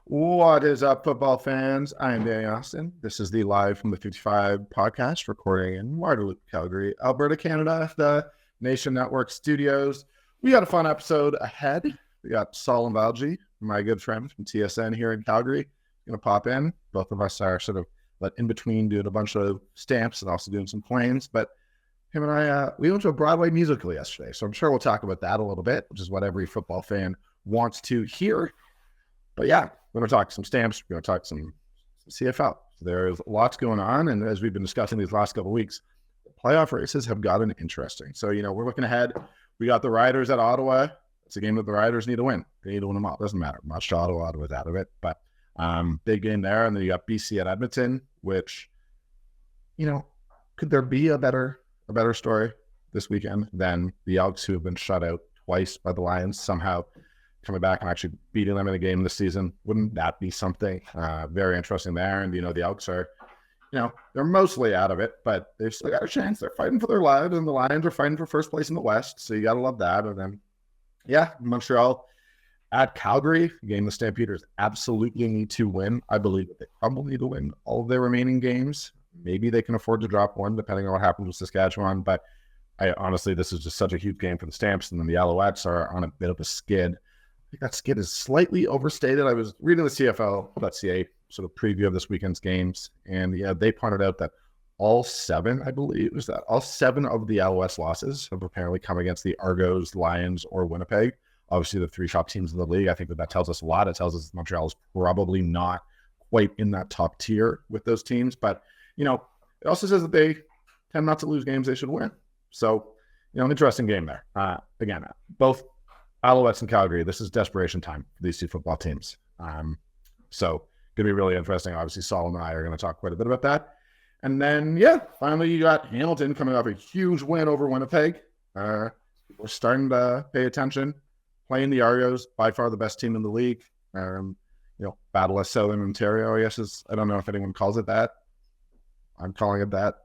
What is up, football fans? I am Danny Austin. This is the Live from the 55 podcast, recording in Waterloo, Calgary, Alberta, Canada, the Nation Network studios. We got a fun episode ahead. We got Salim Valji, my good friend from TSN here in Calgary, going to pop in. Both of us are sort of in between doing a bunch of stamps and also doing some planes. But him and I, we went to a Broadway musical yesterday, so I'm sure we'll talk about that a little bit, which is what every football fan wants to hear. But yeah, we're going to talk some stamps. We're going to talk some CFL. There's lots going on. And as we've been discussing these last couple of weeks, the playoff races have gotten interesting. So, we're looking ahead. We got the Riders at Ottawa. It's a game that the Riders need to win. They need to win them all. Doesn't matter much to Ottawa. Ottawa's out of it. But big game there. And then you got BC at Edmonton, which, could there be a better story this weekend than the Elks, who have been shut out twice by the Lions, somehow coming back and actually beating them in a game this season? Wouldn't that be something very interesting there? And, the Elks are, they're mostly out of it, but they've still got a chance. They're fighting for their lives, and the Lions are fighting for first place in the West. So you got to love that. And then, Montreal at Calgary, a game the Stampeders absolutely need to win. I believe that they probably need to win all of their remaining games. Maybe they can afford to drop one, depending on what happens with Saskatchewan. But honestly, this is just such a huge game for the Stamps. And then the Alouettes are on a bit of a skid. I think that skid is slightly overstated. I was reading the CFL.ca sort of preview of this weekend's games, and they pointed out that all seven of the Alouettes losses have apparently come against the Argos, Lions, or Winnipeg. Obviously, the three top teams in the league. I think that tells us a lot. It tells us Montreal is probably not quite in that top tier with those teams, but it also says that they tend not to lose games they should win. So, an interesting game there. Again, both Alouettes and Calgary, this is desperation time for these two football teams. So going to be really interesting. Obviously, Saul and I are going to talk quite a bit about that. And then, finally, you got Hamilton coming off a huge win over Winnipeg. We're starting to pay attention. Playing the Argos, by far the best team in the league. Battle of Southern Ontario, I guess I don't know if anyone calls it that. I'm calling it that.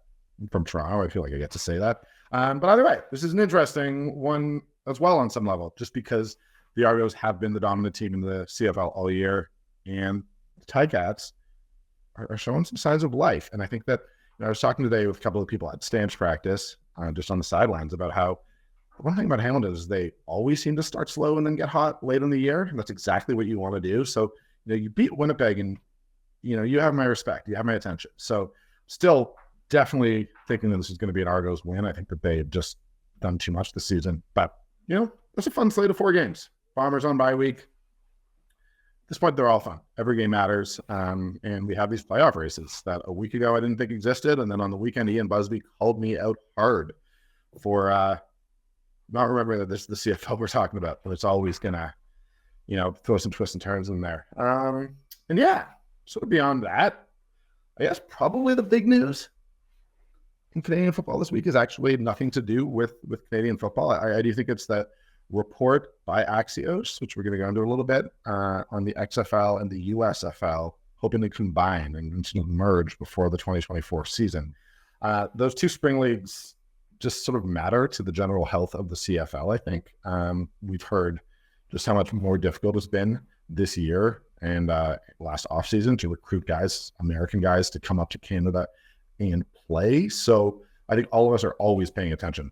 I'm from Toronto. I feel like I get to say that. But either way, this is an interesting one as well on some level, just because the Argos have been the dominant team in the CFL all year, and the Ticats are showing some signs of life. And I think that I was talking today with a couple of people at Stamps practice, just on the sidelines, about how one thing about Hamilton is they always seem to start slow and then get hot late in the year, and that's exactly what you want to do. So you beat Winnipeg, and you have my respect, you have my attention. So still definitely thinking that this is going to be an Argos win. I think that they've just done too much this season, but it's a fun slate of 4 games. Bombers on bye week. At this point, they're all fun. Every game matters. And we have these playoff races that a week ago I didn't think existed. And then on the weekend, Ian Busby called me out hard for not remembering that this is the CFL we're talking about, but it's always going to, throw some twists and turns in there. Sort of beyond that, I guess probably the big news in Canadian football this week is actually nothing to do with Canadian football. I do think it's the report by Axios, which we're going to go into a little bit, on the XFL and the USFL, hoping to combine and sort of merge before the 2024 season. Those two spring leagues just sort of matter to the general health of the CFL, I think. We've heard just how much more difficult it's been this year and last offseason to recruit guys, American guys, to come up to Canada and play. So I think all of us are always paying attention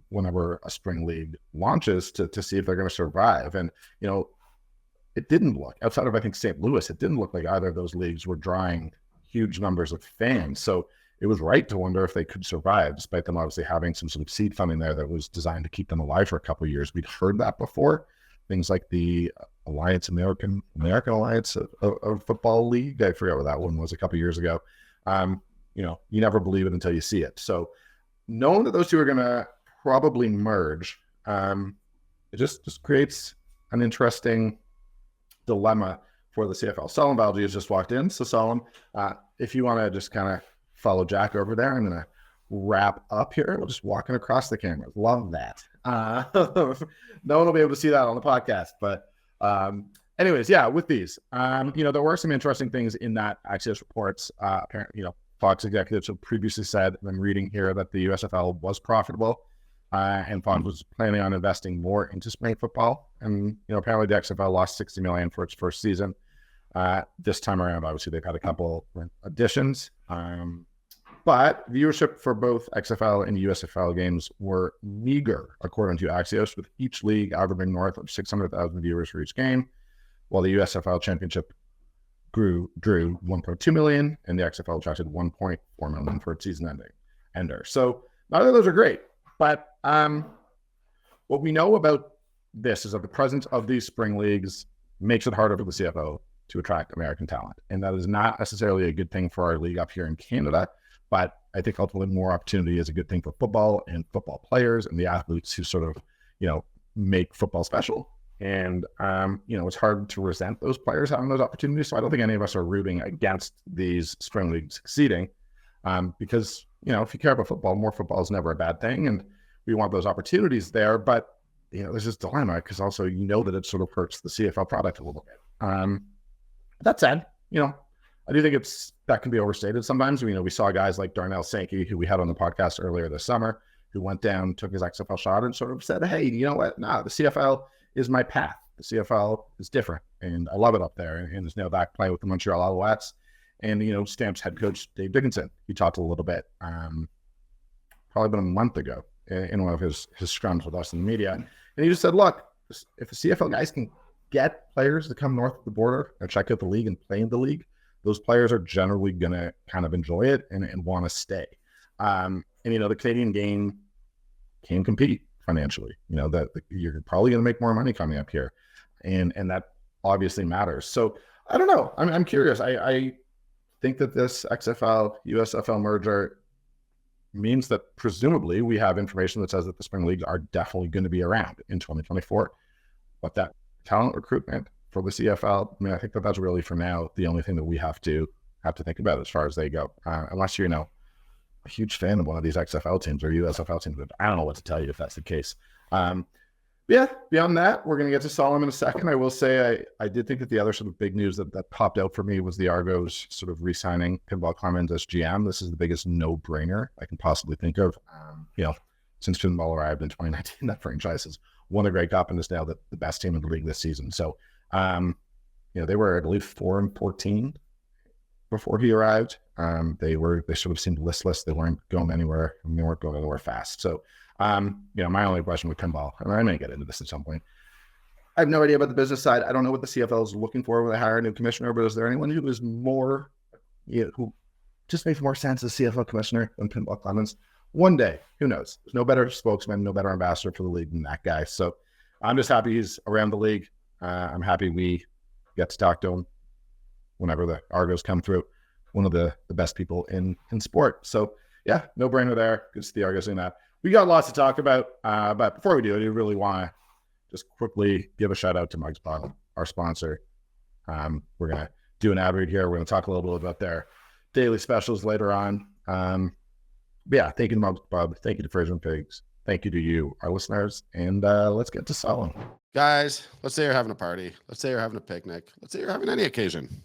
whenever a spring league launches to see if they're going to survive. And, it didn't look, outside of, I think, St. Louis, it didn't look like either of those leagues were drawing huge numbers of fans. So it was right to wonder if they could survive, despite them obviously having some sort of seed funding there that was designed to keep them alive for a couple of years. We'd heard that before. Things like the American Alliance of Football League. I forget what that one was a couple of years ago. You never believe it until you see it. So knowing that those two are going to probably merge, it just creates an interesting dilemma for the CFL. Salim Valji has just walked in. So Salim, if you want to just kind of follow Jack over there, I'm going to wrap up here. We're just walking across the camera. Love that. No one will be able to see that on the podcast, but anyways, with these, there were some interesting things in that Axios reports. Apparently, Fox executives have previously said, and I'm reading here, that the USFL was profitable, and Fox was planning on investing more into spring football. And, apparently the XFL lost $60 million for its first season. This time around, obviously, they've had a couple additions. But viewership for both XFL and USFL games were meager, according to Axios, with each league averaging north of 600,000 viewers for each game, while the USFL Championship drew 1.2 million, and the XFL attracted 1.4 million for its season ender. So neither of those are great. But what we know about this is that the presence of these spring leagues makes it harder for the CFL to attract American talent. And that is not necessarily a good thing for our league up here in Canada. But I think ultimately more opportunity is a good thing for football and football players and the athletes who sort of, make football special. And, it's hard to resent those players having those opportunities. So I don't think any of us are rooting against these spring leagues succeeding because, if you care about football, more football is never a bad thing. And we want those opportunities there. But, there's this dilemma because also, that it sort of hurts the CFL product a little bit. That said, I do think that can be overstated sometimes. We saw guys like Darnell Sankey, who we had on the podcast earlier this summer, who went down, took his XFL shot and sort of said, hey, you know what? Nah, the CFL is my path. The CFL is different and I love it up there. And is now back playing with the Montreal Alouettes. And, Stamps head coach Dave Dickinson, he talked a little bit, probably been a month ago in one of his scrums with us in the media. And he just said, look, if the CFL guys can get players to come north of the border and check out the league and play in the league, those players are generally going to kind of enjoy it and want to stay. And, the Canadian game can compete financially, that you're probably going to make more money coming up here. And that obviously matters. So I don't know. I'm curious. I think that this XFL USFL merger means that presumably we have information that says that the spring leagues are definitely going to be around in 2024. But that talent recruitment for the CFL, I think that's really for now the only thing that we have to think about as far as they go. Unless you're, a huge fan of one of these XFL teams or USFL teams, I don't know what to tell you if that's the case. Beyond that, we're going to get to Salim in a second. I will say I did think that the other sort of big news that popped out for me was the Argos sort of re-signing Pinball Clemens as GM. This is the biggest no-brainer I can possibly think of. Since Pinball arrived in 2019, that franchise has won a Grey Cup and is now the best team in the league this season. So, they were, I believe, 4-14 before he arrived. They sort of seemed listless. They weren't going anywhere. And they weren't going anywhere fast. So, my only question with Pinball, and I may get into this at some point, I have no idea about the business side. I don't know what the CFL is looking for when they hire a new commissioner, but is there anyone who is more, who just makes more sense as CFL commissioner than Pinball Clemens? One day, who knows? There's no better spokesman, no better ambassador for the league than that guy. So I'm just happy he's around the league. I'm happy we get to talk to him whenever the Argos come through. One of the best people in sport. So yeah, no brainer there. Good to see the Argos in that. We got lots to talk about, but before we do, I do really want to just quickly give a shout out to Mug's Pub, our sponsor. We're going to do an ad read here. We're going to talk a little bit about their daily specials later on. Thank you to Mug's Pub. Thank you to Fraser and Pigs. Thank you to you, our listeners. And let's get to Salim. Guys, let's say you're having a party. Let's say you're having a picnic. Let's say you're having any occasion.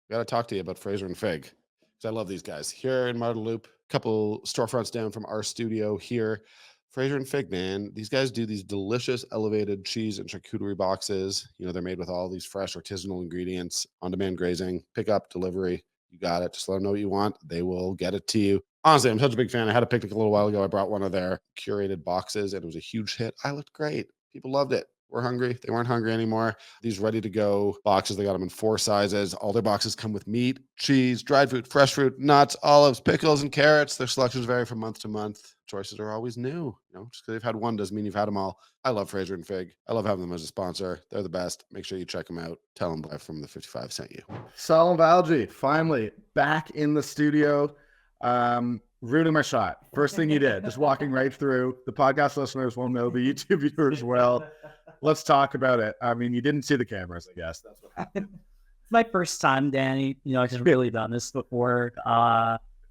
I got to talk to you about Fraser and Fig because I love these guys. Here in Martin Loop, a couple storefronts down from our studio here. Fraser and Fig, man, these guys do these delicious elevated cheese and charcuterie boxes. They're made with all these fresh artisanal ingredients, on-demand grazing, pick up, delivery. You got it. Just let them know what you want. They will get it to you. Honestly, I'm such a big fan. I had a picnic a little while ago. I brought one of their curated boxes and it was a huge hit. I looked great. People loved it. We're hungry. They weren't hungry anymore. These ready-to-go boxes, they got them in 4 sizes. All their boxes come with meat, cheese, dried fruit, fresh fruit, nuts, olives, pickles, and carrots. Their selections vary from month to month. Choices are always new. Just because they've had one doesn't mean you've had them all. I love Fraser and Fig. I love having them as a sponsor. They're the best. Make sure you check them out. Tell them Live from the 55 sent you. Salim Valji, finally back in the studio. Ruining my shot. First thing you did, just walking right through. The podcast listeners won't know, the YouTube viewers well. Let's talk about it. I mean, you didn't see the cameras, I guess. That's what happened. It's my first time, Danny. I've just really done this before.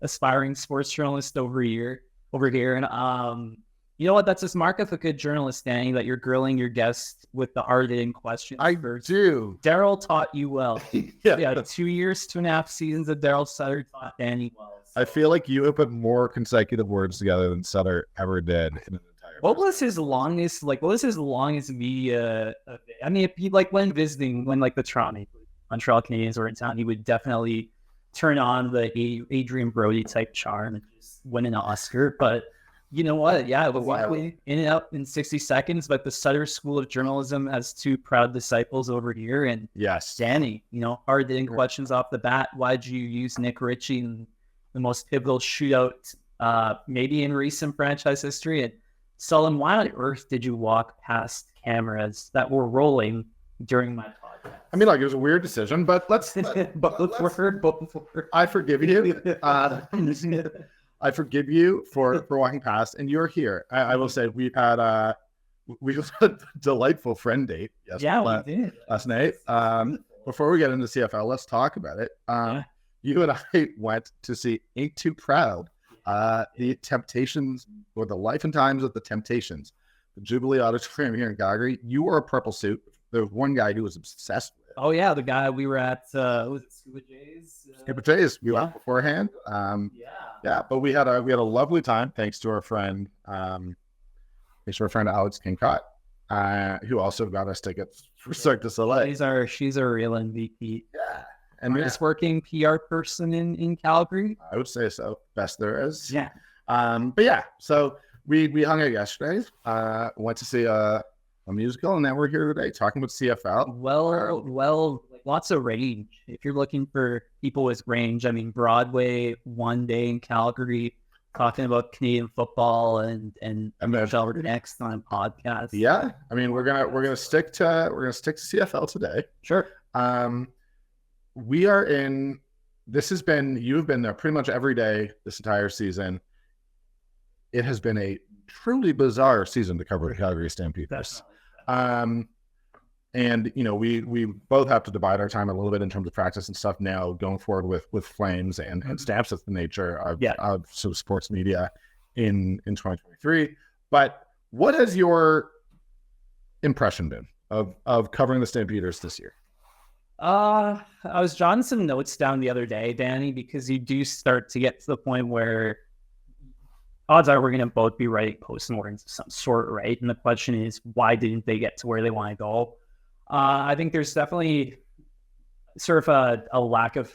Aspiring sports journalist over here. And you know what? That's just mark of a good journalist, Danny, that you're grilling your guests with the hard-hitting questions. I do. Daryl taught you well. Yeah. 2.5 seasons of Daryl Sutter taught Danny well. So. I feel like you have put more consecutive words together than Sutter ever did in an entire. What was his longest media? I mean, if he went visiting when the Toronto, Montreal Canadiens were in town, he would definitely turn on the Adrian Brody type charm and just win an Oscar. But you know what? Yeah, it was likely in and out in 60 seconds. But the Sutter School of Journalism has two proud disciples over here. And Yes. Danny, hard hitting questions off the bat. Why'd you use Nick Ritchie in the most pivotal shootout maybe in recent franchise history? And Salim, why on earth did you walk past cameras that were rolling during my podcast? I mean, like, it was a weird decision, but let's I forgive you. I forgive you for walking past, and you're here. I will say we had a delightful friend date we did last night. Before we get into CFL, let's talk about it. You and I went to see Ain't Too Proud, the Temptations, or the Life and Times of the Temptations, the Jubilee Auditorium here in Calgary. You wore a purple suit. There was one guy who was obsessed with it. Oh yeah, the guy we were at was it Scuba Jays? Scuba Jays. We went beforehand. But we had a lovely time thanks to our friend Alex Kincott, who also got us tickets for Cirque du Soleil. She's a real MVP. Yeah. And best working PR person in Calgary. I would say so. Best there is. Yeah. But yeah, so we hung out yesterday. Went to see a musical, and now we're here today talking about CFL. Well, lots of range. If you're looking for people with range, I mean, Broadway, one day in Calgary, talking about Canadian football and Michelle next on podcast. Yeah, I mean, we're gonna stick to CFL today. Sure. We are in. You've been there pretty much every day this entire season. It has been a truly bizarre season to cover the Calgary Stampeders. And we both have to divide our time a little bit in terms of practice and stuff now going forward with Flames and Stamps of the nature of sort of sports media in 2023. But what has your impression been of covering the Stampeders this year? I was jotting some notes down the other day, Danny, because you do start to get to the point where odds are we're going to both be writing postmortems of some sort, right? And the question is, why didn't they get to where they want to go? I think there's definitely sort of a lack of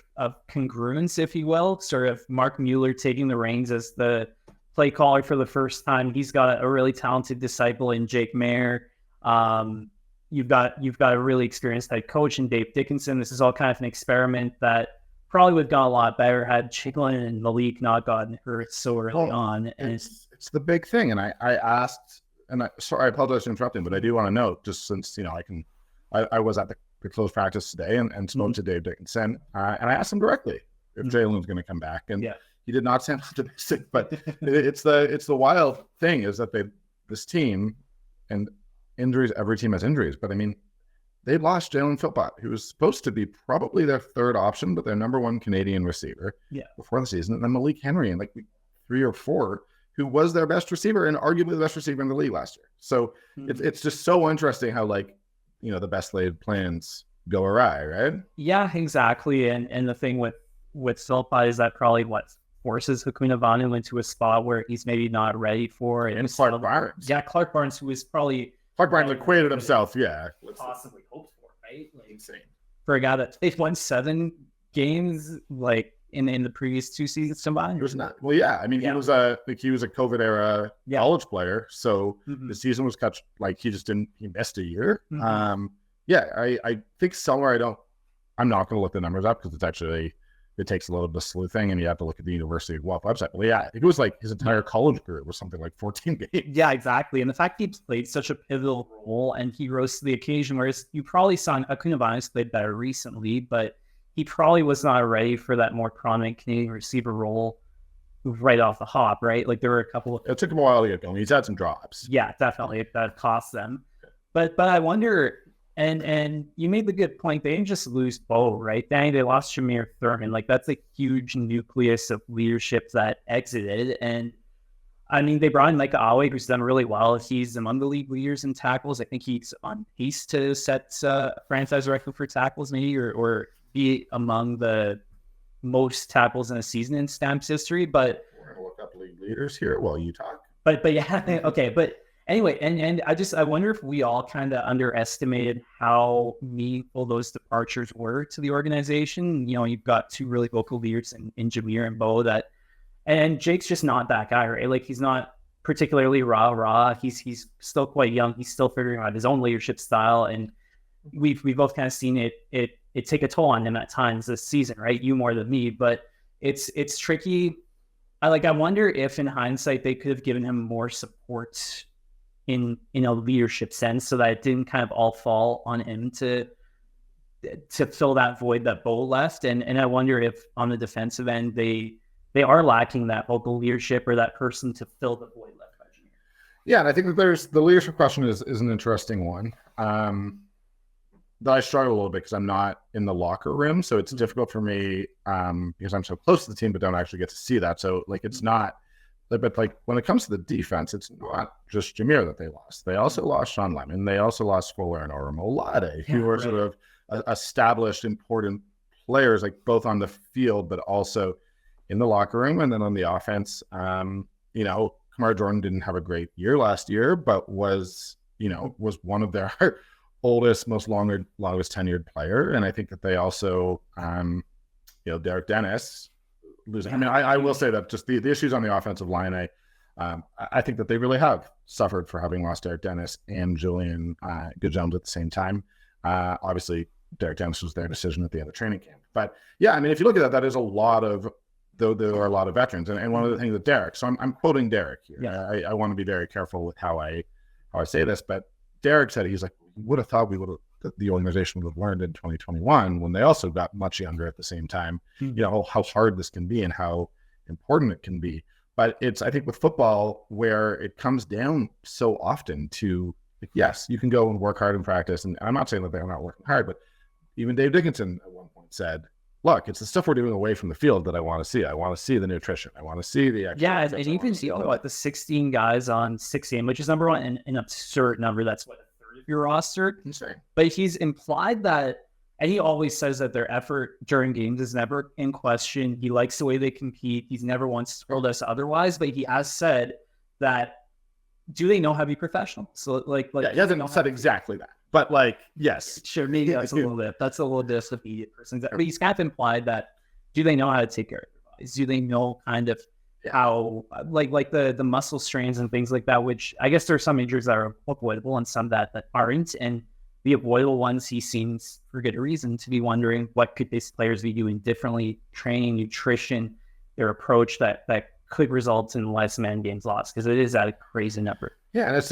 congruence, if you will. Sort of Mark Mueller taking the reins as the play caller for the first time. He's got a really talented disciple in Jake Mayer. You've got a really experienced head coach in Dave Dickinson. This is all kind of an experiment that probably would have gone a lot better had Chiglin and Malik not gotten hurt so early on. And it's the big thing. And I asked, and I apologize for interrupting, but I do want to note, just since I was at the close practice today and spoke to Dave Dickinson, and I asked him directly if Jalen's going to come back, and he did not sound optimistic. But it's the wild thing is that this team, and injuries, every team has injuries, but I mean, they lost Jalen Philpott, who was supposed to be probably their third option, but their number one Canadian receiver before the season, and then Malik Henry, and 3 or 4, who was their best receiver and arguably the best receiver in the league last year. So it's just so interesting how the best laid plans go awry, right? Yeah, exactly. And the thing with Philpott is that probably forces Hakuna Vanu into a spot where he's maybe not ready for it. And Clark Barnes. Yeah, Clark Barnes, who is probably Clark Barnes acquitted himself, possibly hoped for, right? Insane. For a guy that they've won 7 games in the previous 2 seasons combined. It was not. Well, yeah. I mean, he was a COVID era college player, so the season was cut. He just didn't. He missed a year. I think somewhere I'm not going to look the numbers up because it's actually it takes a little bit of sleuthing, and you have to look at the University of Guelph website. Well, yeah, it was his entire college career was something like 14 games. Yeah, exactly. And the fact he played such a pivotal role and he rose to the occasion, whereas you probably saw Hakuna Vanu played better recently, but he probably was not ready for that more prominent Canadian receiver role right off the hop, right? There were a couple of... It took him a while to get going. He's had some drops. Yeah, definitely. That cost them. But I wonder... And you made the good point. They didn't just lose Bo, right? They lost Shamir Thurman. That's a huge nucleus of leadership that exited. And I mean, they brought in Micah Awe, who's done really well. He's among the league leaders in tackles. I think he's on pace to set franchise record for tackles, maybe, or be among the most tackles in a season in Stamps history. But we're gonna look up league leaders here while you talk. But yeah, okay. But Anyway, and I wonder if we all kind of underestimated how meaningful those departures were to the organization. You know, you've got two really vocal leaders in Jameer and Bo and Jake's just not that guy, right? Like he's not particularly rah. He's still quite young. He's still figuring out his own leadership style, and we've both kind of seen it take a toll on him at times this season, right? You more than me, but it's tricky. I wonder if in hindsight they could have given him more support in a leadership sense, so that it didn't kind of all fall on him to fill that void that Bo left. And I wonder if on the defensive end they are lacking that vocal leadership or that person to fill the void left by Jameer. Yeah, and I think that there's the leadership question is an interesting one. That I struggle a little bit because I'm not in the locker room, so it's difficult for me because I'm so close to the team, but don't actually get to see that. So it's not. But when it comes to the defense, it's not just Jameer that they lost. They also lost Sean Lemon. They also lost Fuller and Oramolade, who are sort of established, important players, like both on the field, but also in the locker room. And then on the offense, Kamar Jordan didn't have a great year last year, but was one of their oldest, longest tenured player. And I think that they also, Derek Dennis losing. I mean, I will say that just the issues on the offensive line, I think that they really have suffered for having lost Derek Dennis and Julian Good-Jones at the same time. Obviously, Derek Dennis was their decision at the end of training camp. But yeah, I mean, if you look at that is a lot of, though there are a lot of veterans. And one of the things that Derek, so I'm quoting Derek here. Yeah. I want to be very careful with how I say this, but Derek said, he's like, would have thought the organization would have learned in 2021 when they also got much younger at the same time, how hard this can be and how important it can be. But I think with football, where it comes down so often to, yes, you can go and work hard in practice. And I'm not saying that they're not working hard, but even Dave Dickinson at one point said, look, it's the stuff we're doing away from the field that I want to see. I want to see the nutrition. I want to see the exercise. Yeah, and even see the 16 guys on 16, which is number one, an absurd number. That's what, a third of your roster. Insane. But he's implied that, and he always says that their effort during games is never in question. He likes the way they compete. He's never once told us otherwise, but he has said that, do they know how to be professional? So he hasn't said exactly that. But yes. Sure, maybe that's a little bit. That's a little disobedient person. But he's kind of implied that, do they know how to take care of their bodies? Do they know kind of how, like the muscle strains and things like that, which I guess there are some injuries that are avoidable and some that aren't. And the avoidable ones, he seems, for good reason, to be wondering what could these players be doing differently, training, nutrition, their approach that could result in less man games lost, because it is at a crazy number. Yeah, and it's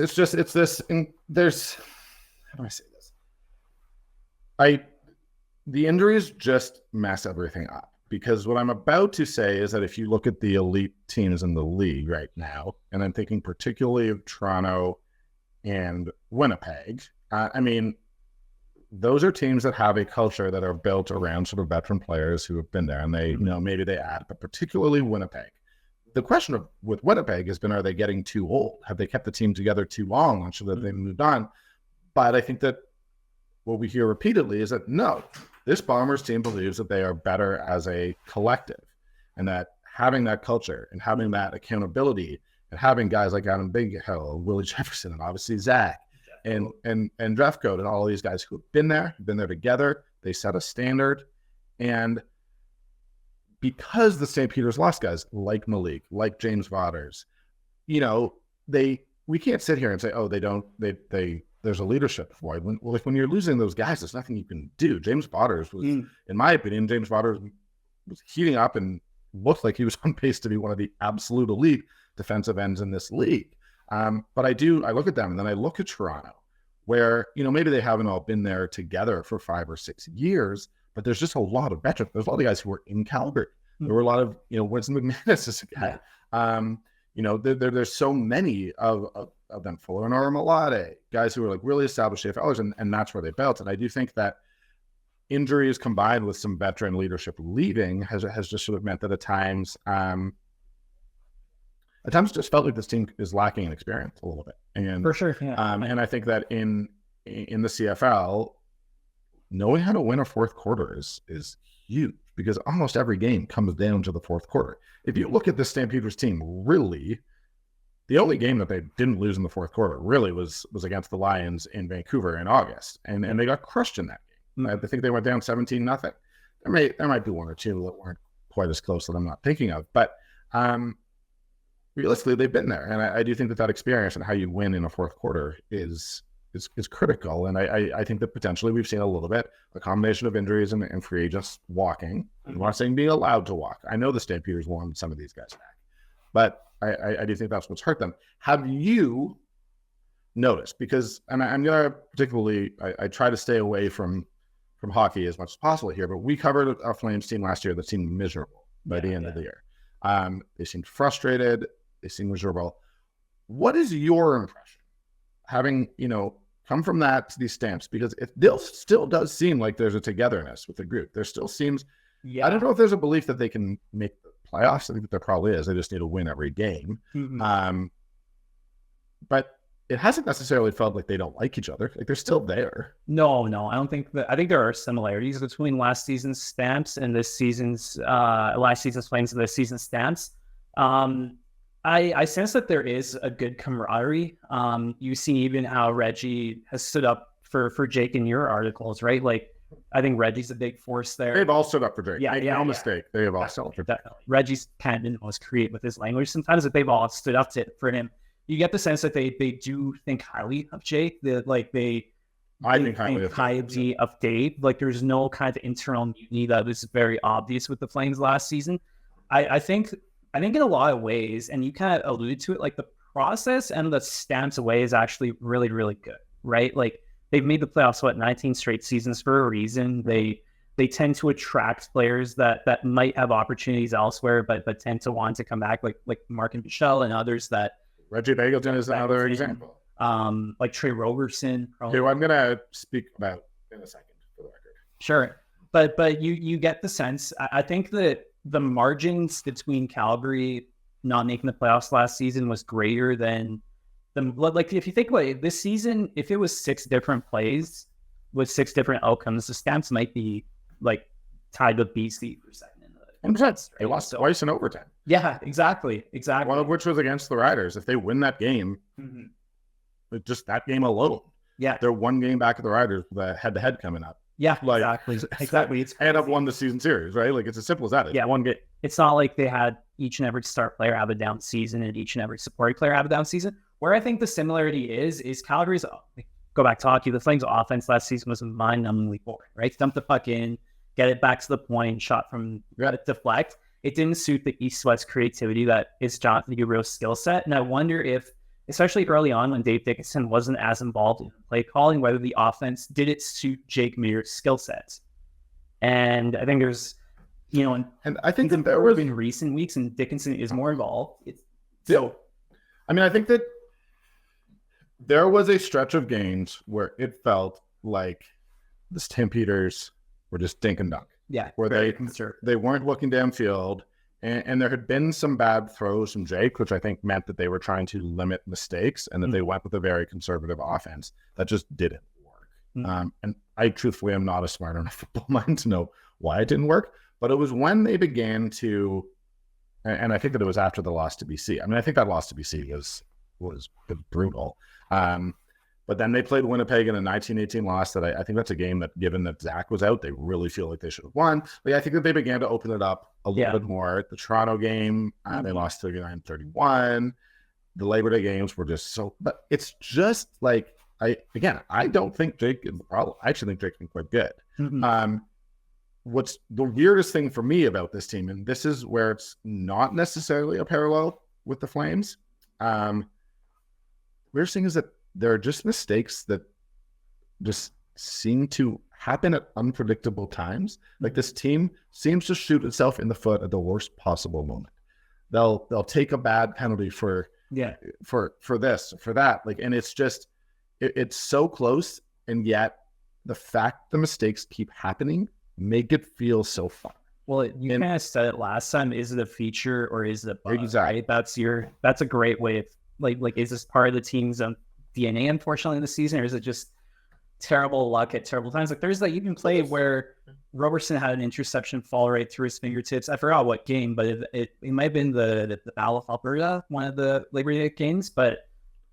this, and there's, how do I say this? The injuries just mess everything up, because what I'm about to say is that if you look at the elite teams in the league right now, and I'm thinking particularly of Toronto and Winnipeg, I mean, those are teams that have a culture that are built around sort of veteran players who have been there, and they, maybe they add, but particularly Winnipeg. The question with Winnipeg has been, are they getting too old? Have they kept the team together too long so that they moved on? But I think that what we hear repeatedly is that no, this Bombers team believes that they are better as a collective, and that having that culture and having that accountability and having guys like Adam Bighill, Willie Jefferson, and obviously Zach and Drefcoat and all of these guys who have been there together, they set a standard. And because the St. Peter's lost guys like Malik, like James Vaughters, we can't sit here and say, oh, there's a leadership void. When you're losing those guys, there's nothing you can do. James Vaughters was, in my opinion, was heating up and looked like he was on pace to be one of the absolute elite defensive ends in this league. But I look at them, and then I look at Toronto, where, maybe they haven't all been there together for 5 or 6 years, but there's just a lot of veterans. There's a lot of guys who were in Calgary. There were a lot of, Winston McManus is a guy. Yeah. There's so many of them, Fuller and Oramolade, guys who are really established AFLers, and that's where they built. And I do think that injuries combined with some veteran leadership leaving has just sort of meant that at times it just felt like this team is lacking in experience a little bit. And for sure, yeah. And I think that in the CFL, knowing how to win a fourth quarter is huge, because almost every game comes down to the fourth quarter. If you look at the Stampeders team, really, The only game that they didn't lose in the fourth quarter really was against the Lions in Vancouver in August, and they got crushed in that game. I think they went down 17-0. There might be one or two that weren't quite as close that I'm not thinking of, but realistically, they've been there, and I do think that experience and how you win in a fourth quarter is critical. And I think that potentially we've seen a little bit a combination of injuries and free agents walking. I'm not saying being allowed to walk. I know the Stampeders won some of these guys back, but I do think that's what's hurt them. Have you noticed? Because I'm gonna particularly I try to stay away from hockey as much as possible here, but we covered a Flames team last year that seemed miserable by the end of the year. They seemed frustrated. They seemed miserable. What is your impression, having come from that to these Stamps? Because it still does seem like there's a togetherness with the group. There still seems. Yeah. I don't know if there's a belief that they can make the playoffs. I think that there probably is. They just need to win every game. But it hasn't necessarily felt like they don't like each other. Like they're still there. No, I don't think that. I think there are similarities between last season's Stamps and this season's last season's Flames and this season's Stamps. I sense that there is a good camaraderie. You see even how Reggie has stood up for Jake in your articles, right? Like, I think Reggie's a big force there. They've all stood up for Jake. No mistake. They have all stood up for Jake. Reggie's kind of been the most creative with his language sometimes, that they've all stood up for him. You get the sense that they do think highly of Jake. I think highly of Dave. Like, there's no kind of internal mutiny that was very obvious with the Flames last season. I think in a lot of ways, and you kind of alluded to it, like the process and the Stamps away is actually really, really good, right? Like, they've made the playoffs, 19 straight seasons for a reason. They tend to attract players that might have opportunities elsewhere, but tend to want to come back, like Mark and Michelle and others that. Reggie Bagleton is another example. Like Trey Roberson. Who I'm going to speak about in a second for the record. Sure. But you get the sense. I think that the margins between Calgary not making the playoffs last season was greater than like, if you think about it, this season, if it was 6 different plays with 6 different outcomes, the Stamps might be like tied with BC for second in the 100%. Right? They lost twice in overtime. Yeah, exactly. One of which was against the Riders. If they win that game, just that game alone, they're one game back at the Riders with a head-to-head coming up. Yeah, exactly. It's and have won the season series, right? Like, it's as simple as that. Yeah, one game. It's not like they had each and every star player have a down season and each and every supporting player have a down season. Where I think the similarity is Calgary's, go back to hockey, the Flames offense last season was mind-numbingly boring, right? Dump the puck in, get it back to the point, shot from deflect. It didn't suit the East-West creativity that is Jonathan Huberdeau's skill set. And I wonder if, especially early on when Dave Dickinson wasn't as involved in play calling, whether the offense did it suit Jake Meier's skill sets. And I think there's, and I think that there was in recent weeks, and Dickinson is more involved. I think that there was a stretch of games where it felt like the Stampeders were just dink and dunk. Yeah, where they weren't looking downfield, and there had been some bad throws from Jake, which I think meant that they were trying to limit mistakes, and that they went with a very conservative offense that just didn't work. And I truthfully am not a smart enough football mind to know why it didn't work, but it was when they began to, and I think that it was after the loss to BC. I mean, I think that loss to BC was brutal. But then they played Winnipeg in a 19-18 loss that I think that's a game that, given that Zach was out, they really feel like they should have won. But I think that they began to open it up a little bit more. The Toronto game, they lost 39-31. The Labor Day games were just so, but it's just like, I don't think Jake is the problem. I actually think Jake's been quite good. What's the weirdest thing for me about this team, and this is where it's not necessarily a parallel with the Flames, weirdest thing is that there are just mistakes that just seem to happen at unpredictable times. Like, this team seems to shoot itself in the foot at the worst possible moment. They'll take a bad penalty for this, for that. Like, and it's just, it's so close. And yet the fact the mistakes keep happening make it feel so fun. Well, you kind of said it last time. Is it a feature or is it a bug? Exactly. Right? That's a great way of like, is this part of the team's DNA, unfortunately, in the season, or is it just terrible luck at terrible times. Like there's like even play where Robertson had an interception fall right through his fingertips. I forgot what game, but it might have been the Battle of Alberta, one of the Labor Day games. But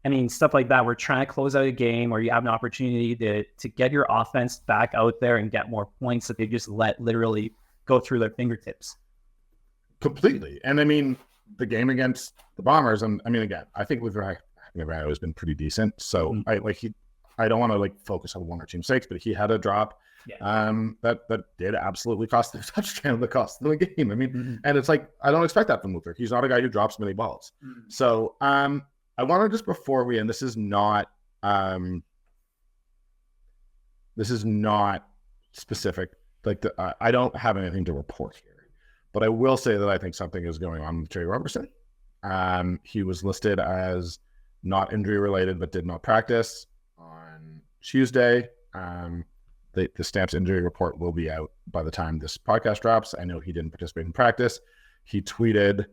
I mean, stuff like that. We're trying to close out a game or you have an opportunity to get your offense back out there and get more points that they just let literally go through their fingertips. Completely. And I mean, the game against the Bombers, and I mean, again, I think Luther has been pretty decent. So I don't want to like focus on one or two mistakes, but he had a drop that did absolutely cost the touchdown, the cost of the game. I mean, and it's like, I don't expect that from Luther. He's not a guy who drops many balls. So I want to just, before we end, this is not specific. Like I don't have anything to report here, but I will say that I think something is going on with Trey Robertson. He was listed as not injury related, but did not practice on Tuesday. The Stamps injury report will be out by the time this podcast drops. I know he didn't participate in practice. He tweeted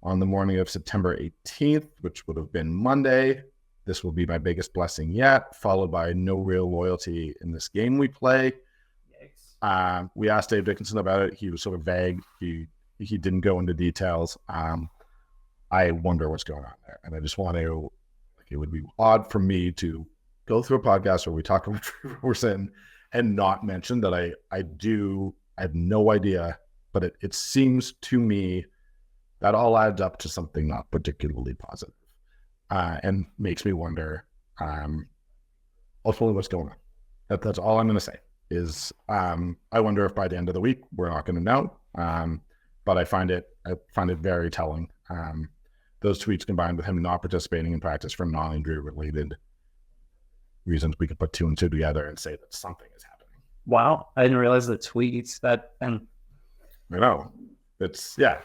on the morning of September 18th, which would have been Monday, "This will be my biggest blessing yet," followed by "no real loyalty in this game we play." We asked Dave Dickinson about it. He was sort of vague. He didn't go into details. I wonder what's going on there. And I just want to, it would be odd for me to go through a podcast where we talk about Robertson and not mention that I have no idea, but it seems to me that all adds up to something not particularly positive, and makes me wonder ultimately what's going on. That's all I'm going to say is I wonder if by the end of the week we're not going to know. But I find it very telling. Those tweets combined with him not participating in practice for non-injury related reasons, we could put two and two together and say that something is happening. Wow, I didn't realize the tweets that. And I know it's I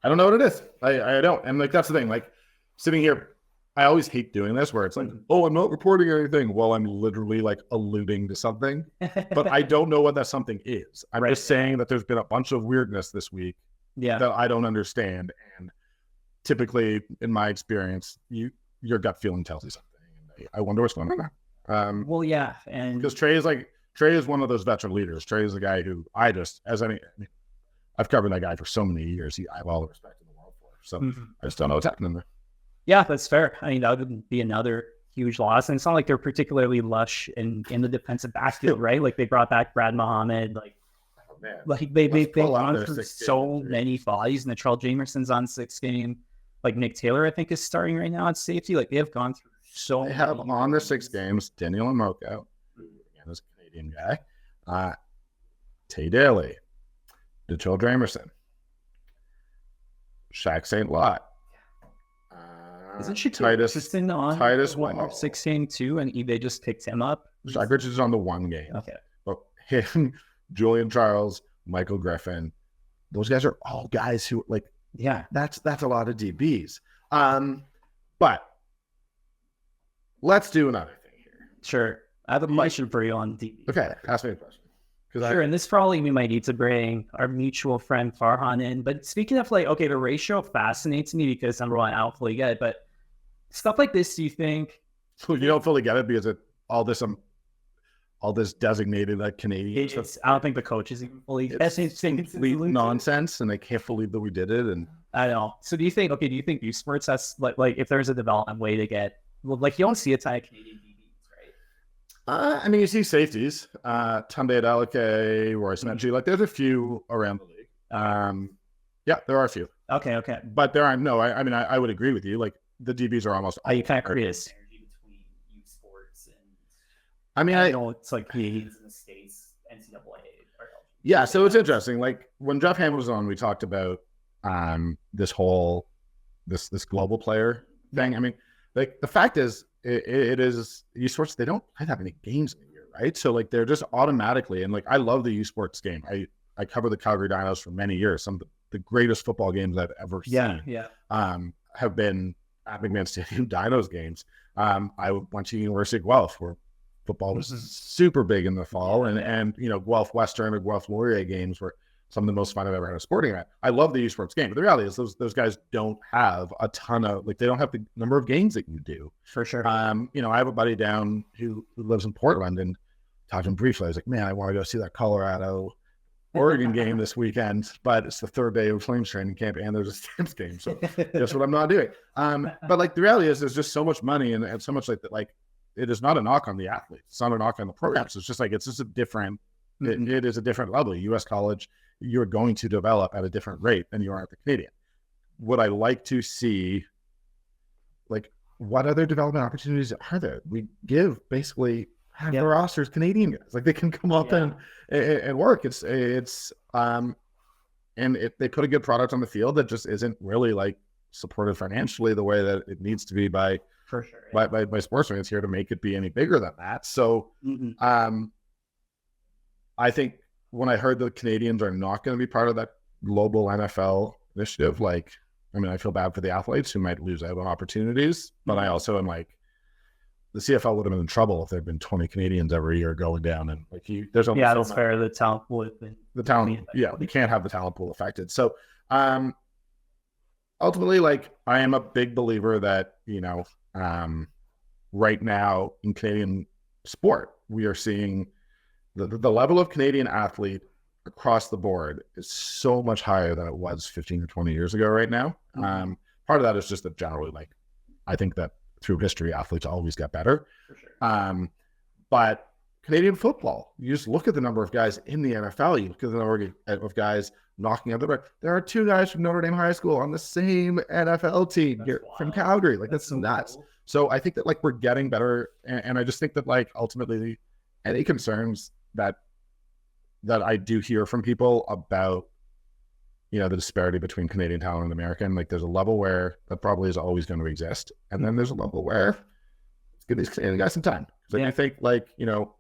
don't know what it is. I don't. And like, that's the thing, like sitting here, I always hate doing this where it's like, oh, I'm not reporting anything. Well, I'm literally like alluding to something, but I don't know what that something is. I'm just saying that there's been a bunch of weirdness this week that I don't understand. And typically in my experience, your gut feeling tells you something. And I wonder what's going on now. Well, yeah. And because Trey is one of those veteran leaders. Trey is a guy who I've covered that guy for so many years. I have all the respect in the world for. So I just don't know what's happening there. Yeah, that's fair. I mean, that would be another huge loss. And it's not like they're particularly lush in the defensive backfield, right? Like they brought back Brad Muhammad. They've gone through so many bodies. And Natrell Jamerson's on 6 game. Like Nick Taylor, I think, is starting right now at safety. Like they have gone through so many. They have on their 6 games Daniel Amoka, again, this Canadian guy, Tay Daly, Natrell Jamerson, Shaq St. Lot. Isn't she Titus on Wendell. 16 too, and eBay just picked him up? Shaq Richards is on the 1 game. Okay. But him, Julian Charles, Michael Griffin, those guys are all guys who that's a lot of DBs. But let's do another thing here. Sure. I have a question for you on DB. Okay, ask me a question. Sure, and this probably we might need to bring our mutual friend Farhan in. But speaking of the ratio fascinates me because number one, I don't fully get it. But stuff like this, do you think? So you don't fully get it because all this designated Canadian. I don't think the coaches even fully get it. It's complete nonsense, and they can't believe that we did it. And I know. So do you think U Sports has like if there's a development way to get you don't see a ton of Canadian DBs, right? I mean, you see safeties, Tunde Adeleke, Royce Menchie, there's a few around the league. Yeah, there are a few. Okay. But there aren't, I mean, I would agree with you. The DBs are almost. You kind of create a synergy between U Sports and. I mean, I know it's like Canadians in the States, NCAA. Yeah, so it's interesting. When Jeff Hammond was on, we talked about this whole this global player thing. I mean, the fact is, it is U Sports. They don't play that many games in a year, right? So they're just automatically, and I love the U Sports game. I covered the Calgary Dinos for many years. Some of the greatest football games I've ever seen. Have been at McMahon Stadium Dinos games. I went to University of Guelph where football was super big in the fall, and Guelph Western or Guelph Laurier games were some of the most fun I've ever had a sporting event. I love the esports game, but the reality is those guys don't have a ton of, like, they don't have the number of games that you do. For sure. You know, I have a buddy down who lives in Portland, and talked to him briefly. I was like, man, I want to go see that Colorado Oregon game this weekend, but it's the third day of Flames training camp and there's a Stamps game. So guess what I'm not doing. But like the reality is there's just so much money and so much like that, like it is not a knock on the athletes. It's not a knock on the programs. It's just like, it's just a different, it is a different level. US college, you're going to develop at a different rate than you are at the Canadian. Would I like to see, like, what other development opportunities are there? We give basically half the rosters Canadian guys. Like, they can come up and work. It's and if they put a good product on the field that just isn't really like supported financially the way that it needs to be by sports fans here to make it be any bigger than that. So I think when I heard the Canadians are not going to be part of that global NFL initiative, like, I mean, I feel bad for the athletes who might lose out on opportunities, but I also am like, the CFL would have been in trouble if there had been 20 Canadians every year going down, and like there's only that's fair. The talent pool has been we can't have the talent pool affected. So ultimately, like, I am a big believer that, you know, right now in Canadian sport, we are seeing the level of Canadian athlete across the board is so much higher than it was 15 or 20 years ago right now. Part of that is just that generally, like, I think that through history, athletes always get better. For sure. But Canadian football, you just look at the number of guys in the NFL, you look at the number of guys knocking out the back. There are 2 guys from Notre Dame High School on the same NFL team here from Calgary. Like, that's nuts. Cool. So I think that, like, we're getting better. And I just think that, like, ultimately any concerns that I do hear from people about, you know, the disparity between Canadian talent and American, like, there's a level where that probably is always going to exist. And then there's a level where let's give these Canadian guys some time. Because I think, like, you know,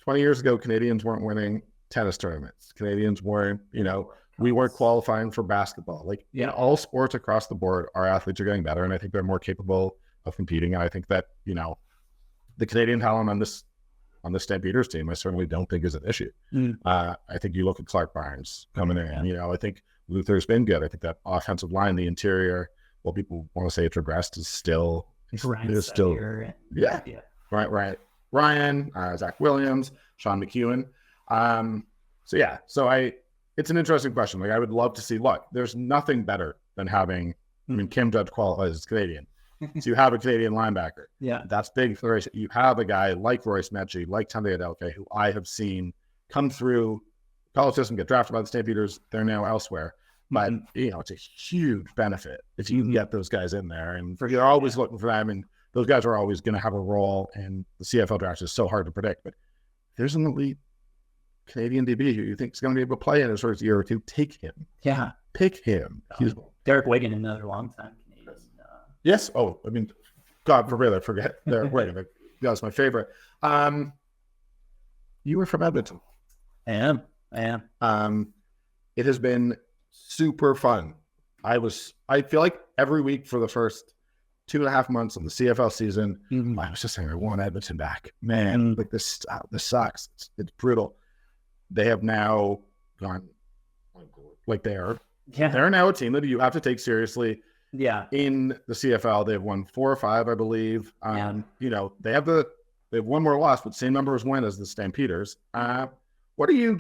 20 years ago, Canadians weren't winning tennis tournaments. Canadians weren't, you know, we weren't qualifying for basketball. Like, in all sports across the board, our athletes are getting better. And I think they're more capable of competing. And I think that, you know, the Canadian talent on this Stampeders team, I certainly don't think is an issue. I think you look at Clark Barnes coming in, you know, I think Luther's been good. I think that offensive line, the interior, well, people want to say it's regressed, is still, right. Ryan, Zach Williams, Sean McEwen. It's an interesting question. Like, I would love to see, look, there's nothing better than having, I mean, Kim Judge qualifies as Canadian. So you have a Canadian linebacker. That's big for the race. You have a guy like Royce Metchie, like Tunde Adelke, who I have seen come through college system, get drafted by the Stampeders. They're now elsewhere. But, you know, it's a huge benefit if you can get those guys in there. And you're always looking for them. And those guys are always going to have a role. And the CFL draft is so hard to predict. But if there's an elite Canadian DB who you think is going to be able to play in his first year or two, take him. Pick him. Derek Wigan, another long time Canadian. Yes. Oh, I mean, God forbid I forget Derek Wigan. That was my favorite. You were from Edmonton. I am. It has been super fun. I feel like every week for the first 2.5 months of the CFL season, I was just saying, I want Edmonton back. Man, like, this sucks. It's brutal. They have now gone, like, they're now a team that you have to take seriously. In the CFL, they've won 4 or 5, I believe. You know, they have one more loss, but same number as win as the Stampeders. What are you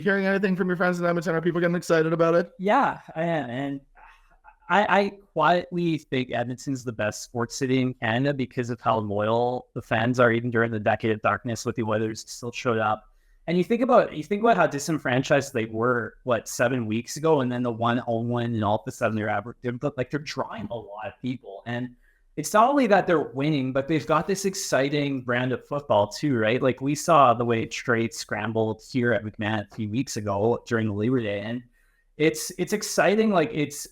hearing anything from your friends in Edmonton? Are people getting excited about it? Yeah, I am. And I quietly think Edmonton's the best sports city in Canada because of how loyal the fans are, even during the decade of darkness with the Oilers still showed up. And you think about how disenfranchised they were, 7 weeks ago, and then the one home win, and all of a sudden they're drawing a lot of people. And it's not only that they're winning, but they've got this exciting brand of football too, right? Like, we saw the way trade scrambled here at McMahon a few weeks ago during the Labor Day, and it's exciting. Like, it's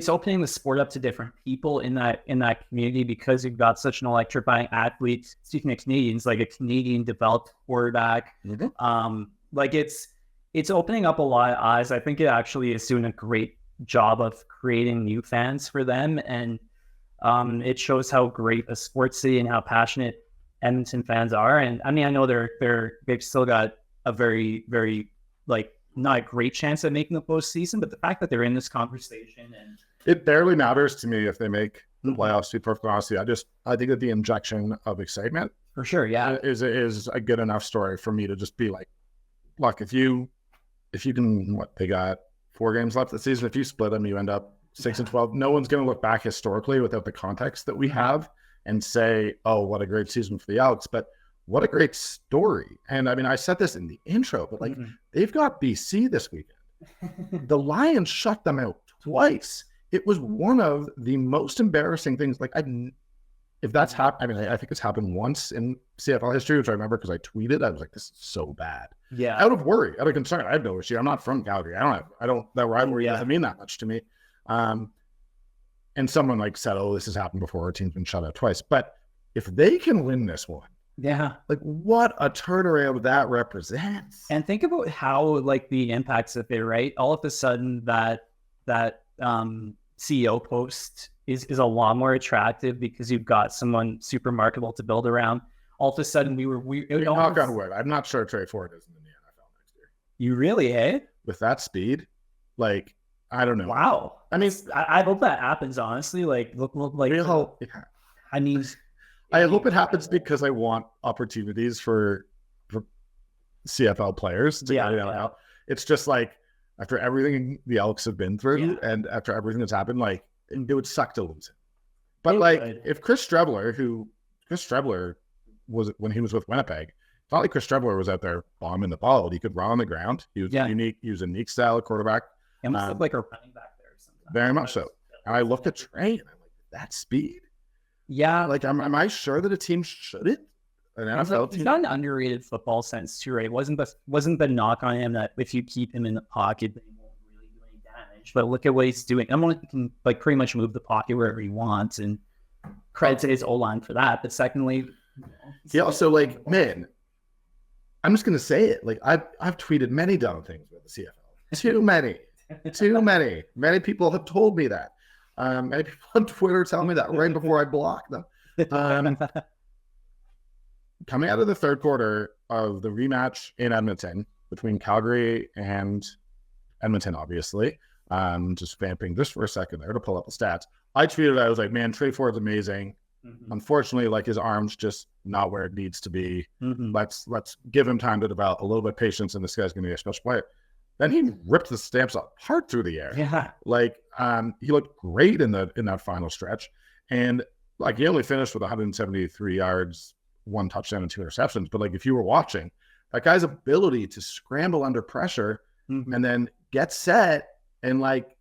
opening the sport up to different people in that community because you've got such an electrifying athlete. Speaking of Canadians, like a Canadian developed quarterback, like it's opening up a lot of eyes. I think it actually is doing a great job of creating new fans for them, and it shows how great a sports city and how passionate Edmonton fans are. And I mean, I know they've still got a very, very, like, not a great chance at making the postseason, but the fact that they're in this conversation and it barely matters to me if they make the playoffs. To be perfectly honest with you, I think that the injection of excitement for sure, is a good enough story for me to just be like, look, if you can, they got 4 games left this season. If you split them, you end up 6-12. No one's going to look back historically without the context that we have and say, oh, what a great season for the Elks. But what a great story. And I mean, I said this in the intro, but like they've got BC this weekend. The Lions shut them out twice. It was one of the most embarrassing things. Like, if that's happened, I mean, I think it's happened once in CFL history, which I remember because I tweeted. I was like, this is so bad. Yeah. Out of worry, out of concern. I have no issue. I'm not from Calgary. That rivalry doesn't mean that much to me. And someone like said, oh, this has happened before. Our team's been shut out twice. But if they can win this one, like what a turnaround that represents. And think about how like the impacts of it, right? All of a sudden that CEO post is a lot more attractive because you've got someone super marketable to build around. All of a sudden knock on wood. I'm not sure Trey Ford is in the NFL next year. You really, eh? With that speed, like, I don't know. Wow. I mean, I hope that happens, honestly. Like, look like, I mean, I hope it happens because I want opportunities for CFL players to get out. It's just like, after everything the Elks have been through and after everything that's happened, like, it would suck to lose it. But if Chris Strebler was, when he was with Winnipeg, it's not like Chris Strebler was out there bombing the ball. He could run on the ground. He was unique. He was a unique style of quarterback. He almost looked like a running back there sometimes. Very much so. And I looked at Trey and I'm like, that speed? Yeah. Like, am I sure that a team shouldn't? An NFL team? He's got an underrated football sense too, right? It wasn't the knock on him that if you keep him in the pocket, then he won't really do any damage. But look at what he's doing. He can like pretty much move the pocket wherever he wants, and credit to his O-line for that. But secondly, he also, like, man, I'm just gonna say it. Like, I've tweeted many dumb things about the CFL. Too many. Many people have told me that. Many people on Twitter tell me that right before I block them. Coming out of the third quarter of the rematch in Edmonton between Calgary and Edmonton, obviously, just vamping just for a second there to pull up the stats. I tweeted, I was like, man, Trey Ford's amazing. Unfortunately, like, his arm's just not where it needs to be. Let's give him time to develop, a little bit of patience, and this guy's going to be a special player. Then he ripped the Stamps apart through the air. Yeah, like, he looked great in that final stretch, and like, he only finished with 173 yards, 1 touchdown and 2 interceptions. But like, if you were watching, that guy's ability to scramble under pressure and then get set and like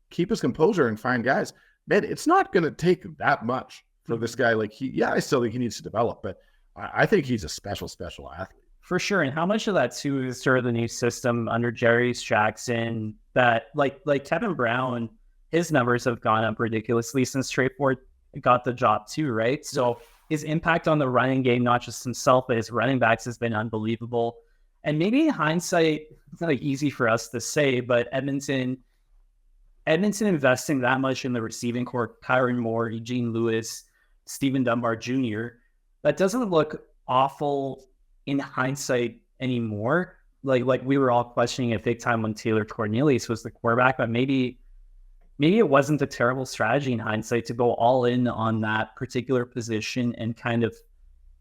keep his composure and find guys, man, it's not going to take that much for this guy. Like, I still think he needs to develop, but I think he's a special athlete. For sure. And how much of that too is sort of the new system under Jerry Jackson that like Kevin Brown, his numbers have gone up ridiculously since Trey Ford got the job too, right? So his impact on the running game, not just himself, but his running backs, has been unbelievable. And maybe in hindsight, it's not like easy for us to say, but Edmonton investing that much in the receiving corps, Kyron Moore, Eugene Lewis, Stephen Dunbar Jr., that doesn't look awful in hindsight anymore. Like we were all questioning it big time when Taylor Cornelius was the quarterback, but maybe it wasn't a terrible strategy in hindsight to go all in on that particular position and kind of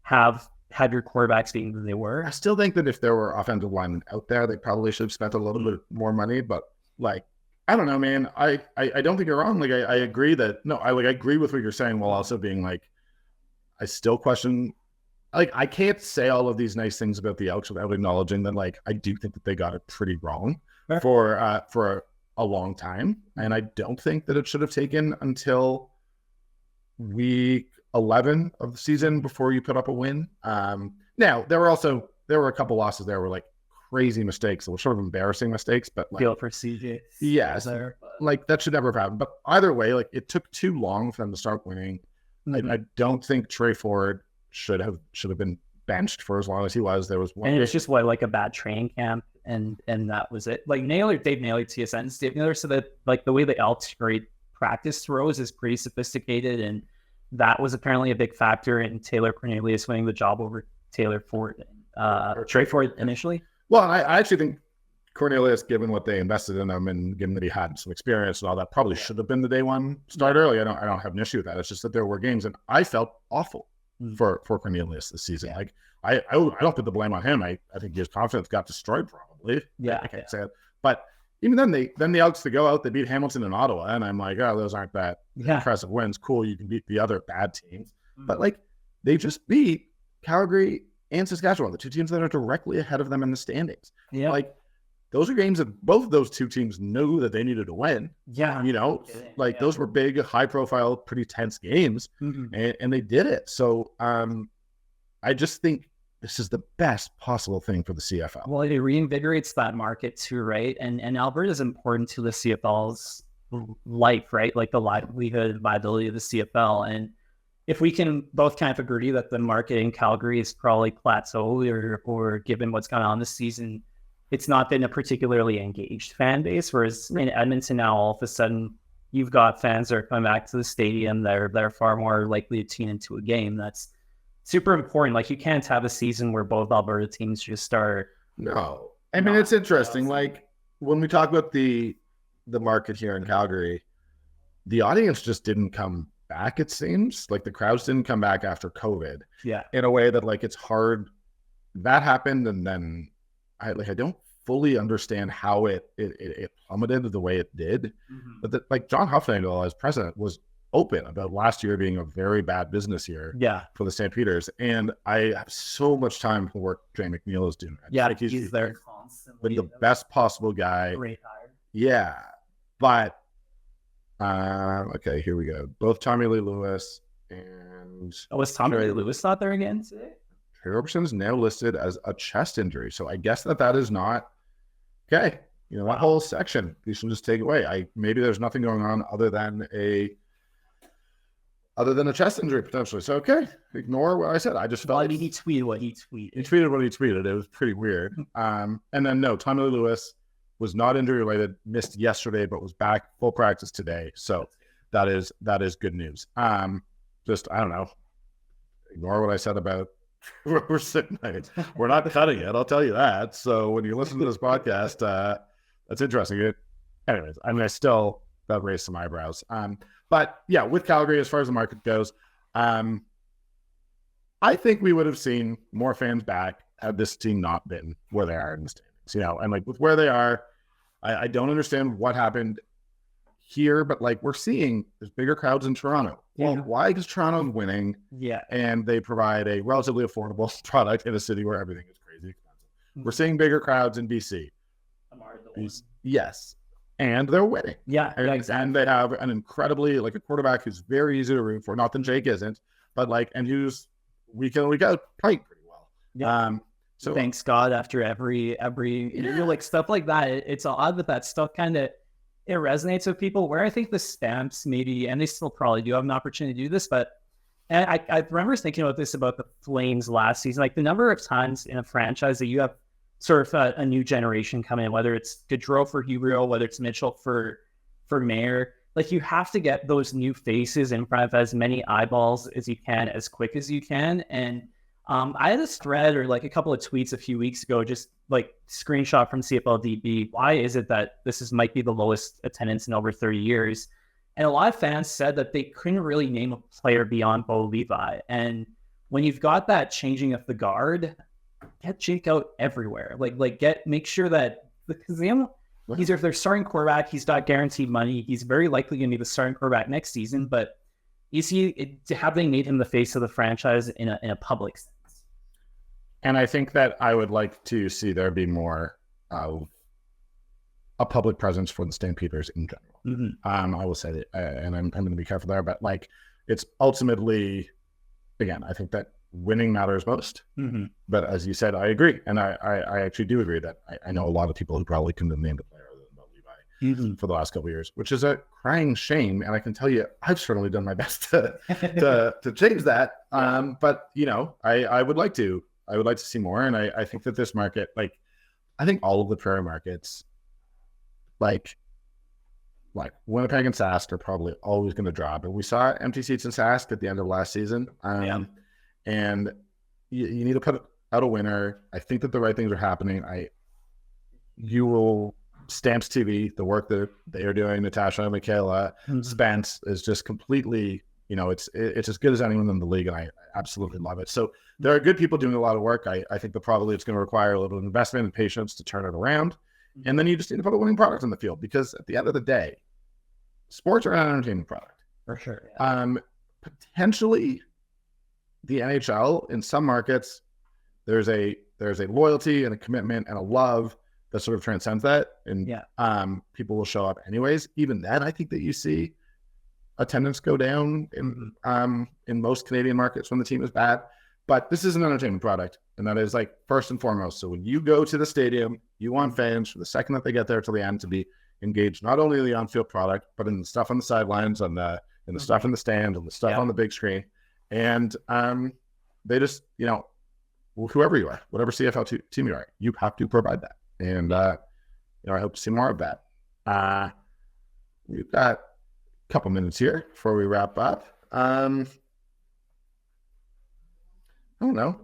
have your quarterbacks being who they were. I still think that if there were offensive linemen out there, they probably should have spent a little bit more money. But like, I don't know, man. I don't think you're wrong. Like, I agree that I agree with what you're saying, while also being like, I still question. Like, I can't say all of these nice things about the Elks without acknowledging that, like, I do think that they got it pretty wrong for a long time. And I don't think that it should have taken until week 11 of the season before you put up a win. Now, there were a couple losses there were like crazy mistakes. They were sort of embarrassing mistakes, but like, feel for CJ. Yes. Like, that should never have happened. But either way, like, it took too long for them to start winning. I don't think Trey Ford should have been benched for as long as he was. There was one, and it was just like a bad training camp, and that was it. Like Dave Naylor, TSN, Dave Naylor said that like the way the Elks grade practice throws is pretty sophisticated, and that was apparently a big factor in Taylor Cornelius winning the job over Taylor Ford, Trey Ford initially. Well, I actually think Cornelius, given what they invested in him and given that he had some experience and all that, probably should have been the day one start early. I don't have an issue with that. It's just that there were games, and I felt awful for Cornelius this season. Like I don't put the blame on him. I think his confidence got destroyed probably. I can't say it, but even then the outs to go out, they beat Hamilton and Ottawa, and I'm like, oh, those aren't that impressive wins. Cool, you can beat the other bad teams, but like they just beat Calgary and Saskatchewan, the two teams that are directly ahead of them in the standings. Yeah, like those are games that both of those two teams knew that they needed to win. Yeah, those were big, high-profile, pretty tense games, and they did it. So I just think this is the best possible thing for the CFL. Well, it reinvigorates that market too, right? And Alberta is important to the CFL's life, right? Like the livelihood and viability of the CFL. And if we can both kind of agree that the market in Calgary is probably plateaued or given what's gone on this season, it's not been a particularly engaged fan base. Whereas in Edmonton now, all of a sudden, you've got fans that are coming back to the stadium. They're far more likely to tune into a game. That's super important. Like you can't have a season where both Alberta teams just start. No, I mean it's interesting. Like when we talk about the market here in Calgary, the audience just didn't come back. It seems like the crowds didn't come back after COVID. Yeah, in a way that like it's hard. That happened, and then I don't fully understand how it plummeted the way it did. But like John Huffnagel as president was open about last year being a very bad business year for the St. Peters. And I have so much time for work Jay McNeil is doing. Like he's there constantly. Been the best possible guy. Great hire. Yeah. But, okay, here we go. Both Tommy Lee Lewis and... was Tommy Lee Lewis not there again today? Trey Robertson's now listed as a chest injury. So I guess that is not... Okay. That whole section, you should just take away. Maybe there's nothing going on other than a chest injury potentially. So okay, ignore what I said. I just felt he tweeted what he tweeted. He tweeted what he tweeted. It was pretty weird. And then no, Tommy Lee Lewis was not injury related, missed yesterday, but was back full practice today. So that is good news. Just I don't know. Ignore what I said about where we're sitting. We're not cutting it, I'll tell you that. So when you listen to this podcast, that's interesting. Anyways, I mean, that raised some eyebrows. But yeah, with Calgary, as far as the market goes, I think we would have seen more fans back had this team not been where they are in the standings. And like with where they are, I don't understand what happened here, but like we're seeing there's bigger crowds in Toronto. Well, why? Because Toronto's winning. Yeah. And they provide a relatively affordable product in a city where everything is crazy expensive. We're seeing bigger crowds in BC. Yes. And they're winning. Yeah, exactly. And they have an incredibly, like a quarterback who's very easy to root for. Not that Jake isn't, but like, and who's week in, week out playing pretty well. Yeah. So thanks God after every like stuff like that. It's odd that stuff kind of, it resonates with people where I think the Stamps maybe, and they still probably do have an opportunity to do this, but and I remember thinking about this about the Flames last season, like the number of times in a franchise that you have sort of a new generation come in, whether it's Gaudreau for Huberdeau, whether it's Mitchell for Mayer, like you have to get those new faces in front of as many eyeballs as you can, as quick as you can. And I had this thread or like a couple of tweets a few weeks ago, just like screenshot from CFLDB. Why is it that might be the lowest attendance in over 30 years? And a lot of fans said that they couldn't really name a player beyond Bo Levi. And when you've got that changing of the guard, get Jake out everywhere. Make sure that because he's if they're starting quarterback, he's got guaranteed money. He's very likely going to be the starting quarterback next season. But have they made him the face of the franchise in a public sense? And I think that I would like to see there be more of a public presence for the St. Peters in general. I will say that, and I'm going to be careful there, but like it's ultimately, again, I think that winning matters most. But as you said, I agree. And I actually do agree that I know a lot of people who probably couldn't have named a player other than Bo Levi for the last couple of years, which is a crying shame. And I can tell you, I've certainly done my best to change that. But I would like to see more. And I think that this market, like, I think all of the prairie markets, like Winnipeg and Sask are probably always going to drop. And we saw empty seats in Sask at the end of last season. And you need to put out a winner. I think that the right things are happening. you will Stamps TV, the work that they are doing, Natasha, Michaela, Spence is just completely, it's as good as anyone in the league, and I absolutely love it. So there are good people doing a lot of work. I think that probably it's going to require a little investment and patience to turn it around. And then you just need to put a winning product on the field, because at the end of the day, sports are an entertainment product. For sure. Yeah. Potentially the NHL in some markets, there's a loyalty and a commitment and a love that sort of transcends that. And people will show up anyways. Even then, I think that you see attendance go down in most Canadian markets when the team is bad. But this is an entertainment product, and that is like first and foremost. So when you go to the stadium, you want fans from the second that they get there till the end to be engaged not only in the on-field product, but in the stuff on the sidelines, in the stuff in the stands, and the stuff on the big screen. And they just, whoever you are, whatever CFL team you are, you have to provide that. And I hope to see more of that. We've got a couple minutes here before we wrap up. I don't know.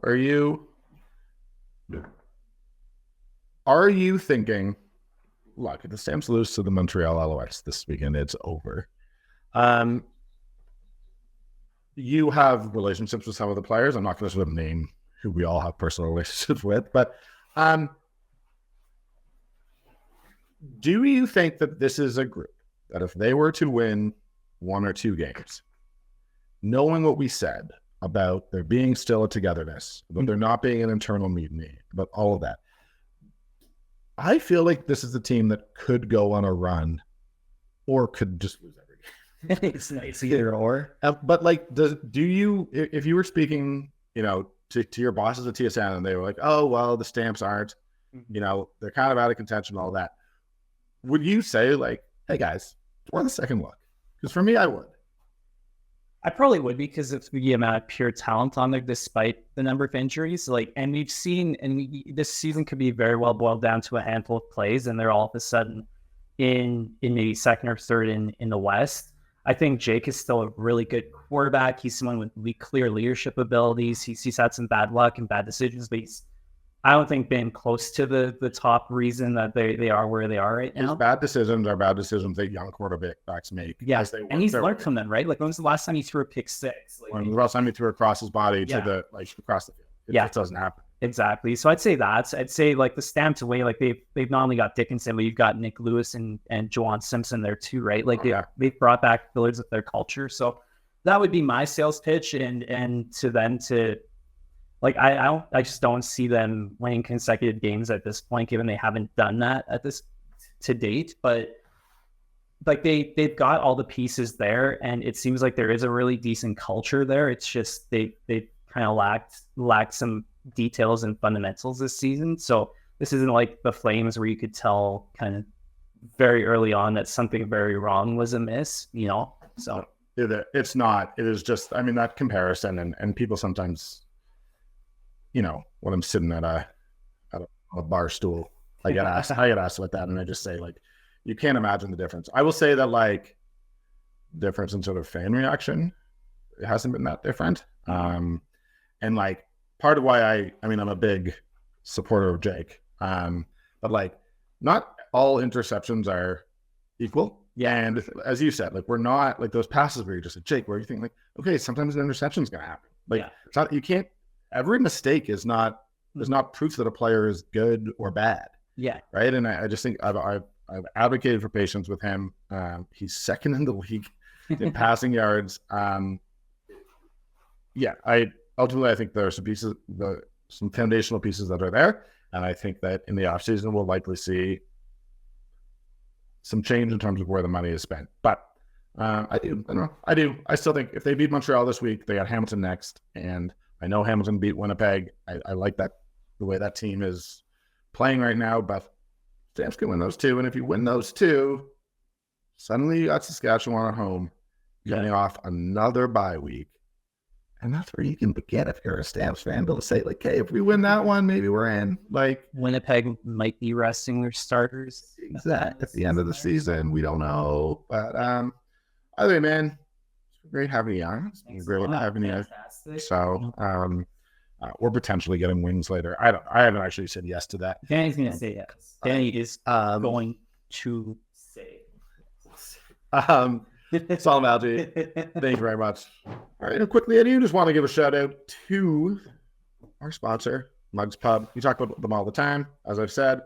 Are you thinking, look, if the Stamps lose to the Montreal Alouettes this weekend, it's over. You have relationships with some of the players. I'm not going to sort of name who we all have personal relationships with, but do you think that this is a group that if they were to win one or two games, knowing what we said about there being still a togetherness, about there not being an internal mutiny, about all of that, I feel like this is a team that could go on a run or could just lose every game. It's either or. But like, do you, if you were speaking, to your bosses at TSN and they were like, oh, well, the Stamps aren't, they're kind of out of contention, all that. Would you say like, hey guys, we're the second look? Because for me, I would. I probably would, because of the amount of pure talent on there, despite the number of injuries. And we've seen, this season could be very well boiled down to a handful of plays, and they're all of a sudden in maybe second or third in the West. I think Jake is still a really good quarterback. He's someone with clear leadership abilities. He's had some bad luck and bad decisions, but I don't think been close to the top reason that they are where they are right now. His bad decisions are bad decisions that young quarterbacks make. Yeah, and he's learned from them, right? Like, when was the last time he threw a pick six? When was the last time he threw across his body across the field? It just doesn't happen. Exactly. So I'd say like the Stamps away, like they've not only got Dickinson, but you've got Nick Lewis and Juwan Simpson there too, right? Like they've brought back pillars of their culture. So that would be my sales pitch, and to them to. Like, I just don't see them winning consecutive games at this point, given they haven't done that to date. But like they've got all the pieces there, and it seems like there is a really decent culture there. It's just they kind of lacked some details and fundamentals this season. So this isn't like the Flames where you could tell kind of very early on that something very wrong was amiss, So it's not. It is just, that comparison, and people sometimes. When I'm sitting at a bar stool, I get asked about that, and I just say, like, you can't imagine the difference. I will say that, like, difference in sort of fan reaction, it hasn't been that different. And like, part of why I'm a big supporter of Jake, but like, not all interceptions are equal. Yeah, and as you said, like, we're not like those passes where you're just like, Jake, where you think like, okay, sometimes an interception is going to happen. Like, it's not, you can't. Every mistake is not proof that a player is good or bad. Yeah. Right. And I just think I've advocated for patience with him. He's second in the league in passing yards. I think there are some foundational pieces that are there. And I think that in the offseason, we'll likely see some change in terms of where the money is spent. But I still think if they beat Montreal this week, they got Hamilton next. And I know Hamilton beat Winnipeg. I like that, the way that team is playing right now, but Stamps can win those two. And if you win those two, suddenly you got Saskatchewan at home, getting off another bye week. And that's where you can begin, if you're a Stamps fan, to say, like, hey, if we win that one, maybe we're in. Like, Winnipeg might be resting their starters. Exactly. At the end of the season, we don't know. But either way, man, great having you on. It's been great having you. So Or potentially getting wings later. I haven't actually said yes to that. Danny's going to say yes. Danny is going to say. Salim Valji, thank you very much. All right, and quickly, I do just want to give a shout out to our sponsor, Mugs Pub. We talk about them all the time. As I've said,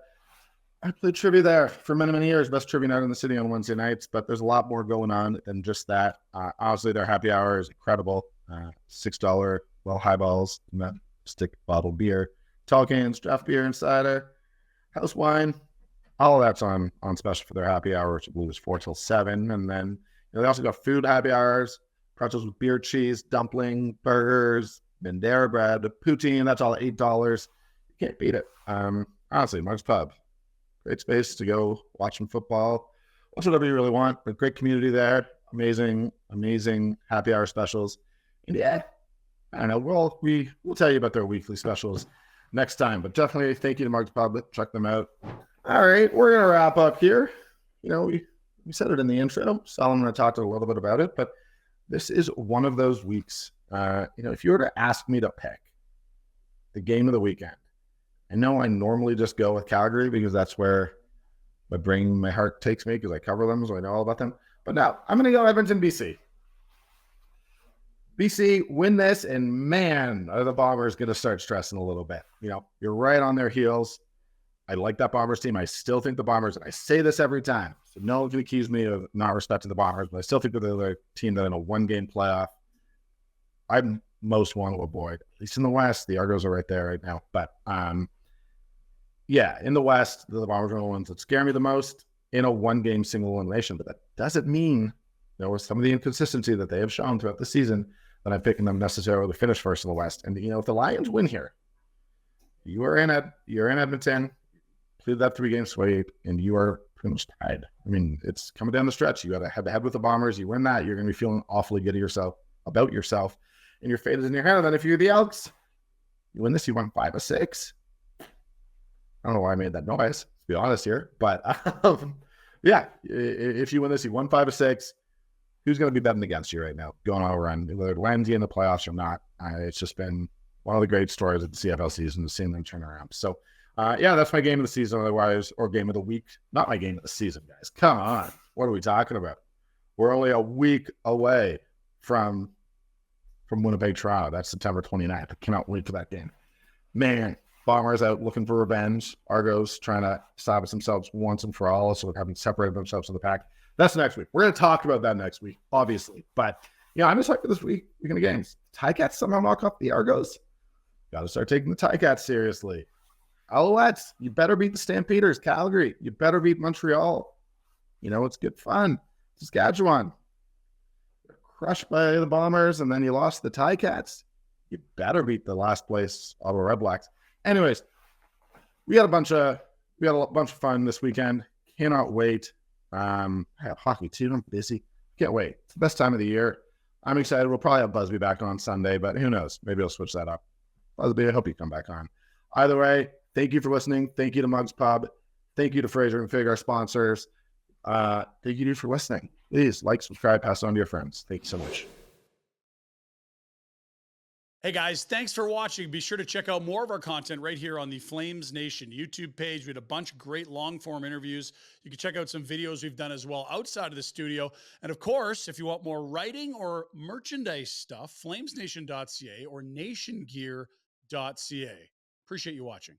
I played trivia there for many, many years. Best trivia night in the city on Wednesday nights, but there's a lot more going on than just that. Honestly, their happy hour is incredible. $6 highballs, stick bottled beer, tall cans, draft beer and cider, house wine. All of that's on special for their happy hour, which I believe is 4 till 7. And then they also got food happy hours, pretzels with beer cheese, dumpling, burgers, Bandera bread, poutine. That's all $8. You can't beat it. Honestly, Mugs Pub. Great space to go watch some football. Watch whatever you really want. But great community there. Amazing, amazing happy hour specials. And yeah, I don't know. We'll tell you about their weekly specials next time. But definitely thank you to Mugs Pub. Check them out. All right, we're gonna wrap up here. We said it in the intro. Salim and I talked a little bit about it, but this is one of those weeks. If you were to ask me to pick the game of the weekend, I know I normally just go with Calgary because that's where my heart takes me because I cover them, so I know all about them. But now I'm going to go Edmonton, BC. BC win this, and man, are the Bombers going to start stressing a little bit. You're right on their heels. I like that Bombers team. I still think the Bombers, and I say this every time, so no one can accuse me of not respecting the Bombers, but I still think that they're the team that in a one-game playoff I most want to avoid. At least in the West, the Argos are right there right now. But in the West, the Bombers are the ones that scare me the most in a one-game single elimination. But that doesn't mean there was some of the inconsistency that they have shown throughout the season that I'm picking them necessarily to finish first in the West. And if the Lions win here, you're in Edmonton, played that 3-game sweep, and you are pretty much tied. I mean, it's coming down the stretch. You got to head-to-head with the Bombers. You win that, you're going to be feeling awfully good about yourself, and your fate is in your hand. And then if you're the Elks, you win this, you won 5 of 6. I don't know why I made that noise, to be honest here. But if you win this, you won 5 of 6. Who's going to be betting against you right now? Going all around, whether it lands you in the playoffs or not. It's just been one of the great stories of the CFL season to seeing them turn around. So, that's my game of the season, otherwise, or game of the week. Not my game of the season, guys. Come on. What are we talking about? We're only a week away from Winnipeg, Toronto. That's September 29th. I cannot wait for that game. Man, Bombers out looking for revenge. Argos trying to establish themselves once and for all, so having separated themselves from the pack. That's next week. We're going to talk about that next week, obviously. But, I'm just hyped for this weekend of games. Ticats somehow knock off the Argos. Got to start taking the Ticats seriously. Alouettes, you better beat the Stampeders. Calgary, you better beat Montreal. It's good fun. Saskatchewan, crushed by the Bombers, and then you lost the Ticats. You better beat the last place Ottawa Red Blacks. Anyways, we had a bunch of fun this weekend. Cannot wait. I have hockey too. I'm busy. Can't wait. It's the best time of the year. I'm excited. We'll probably have Busby back on Sunday, but who knows? Maybe I'll switch that up. Busby, I hope you come back on. Either way, thank you for listening. Thank you to Mugs Pub. Thank you to Fraser and Fig, our sponsors. Thank you for listening. Please like, subscribe, pass it on to your friends. Thank you so much. Hey guys, thanks for watching. Be sure to check out more of our content right here on the Flames Nation YouTube page. We had a bunch of great long-form interviews. You can check out some videos we've done as well outside of the studio. And of course, if you want more writing or merchandise stuff, flamesnation.ca or nationgear.ca. Appreciate you watching.